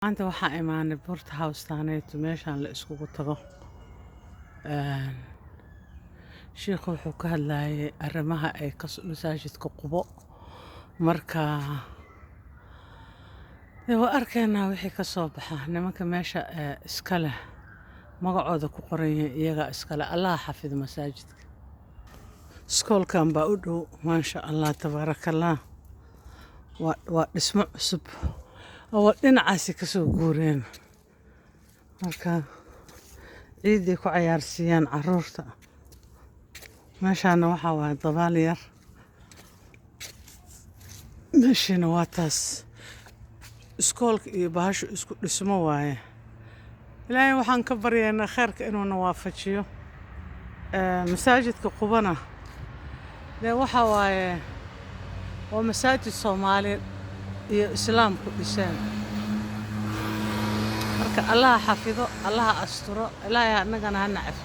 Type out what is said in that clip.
Maanta waxaa imaanay Port House taaneeto meeshaan la iskugu tago. Een, Sheekhu wuxuu ka hadlayay arrimaha ay masaajidka Qubo. Marka waa arkaynaa wixii ka soo baxa nimanka meesha iska leh magacooda ku qoran yahay iyaga iska leh. Allah xafido masaajidka. Iskoolkan baa u dhow maasha Allah tabaarakallah. Waa dhismo cusub oo dhinacaasi ka soo guureen. Marka ciiday ku ciyaarsiiyaan carruurta. Meeshaana waxaa waaye dabaal yar. Meeshana waa taas iskoolka iyo bahashu isku dhismo waaye. Ilaahay waxaan ka baryaynaa khayrka inuu na waafajiyo. Masaajidka Qubana waxaa waaye waa masaajid Soomaali iyo Islaamku dhiseen. Marka Allah xafido, Allah asturo, Ilaahay annagana ha nacaf.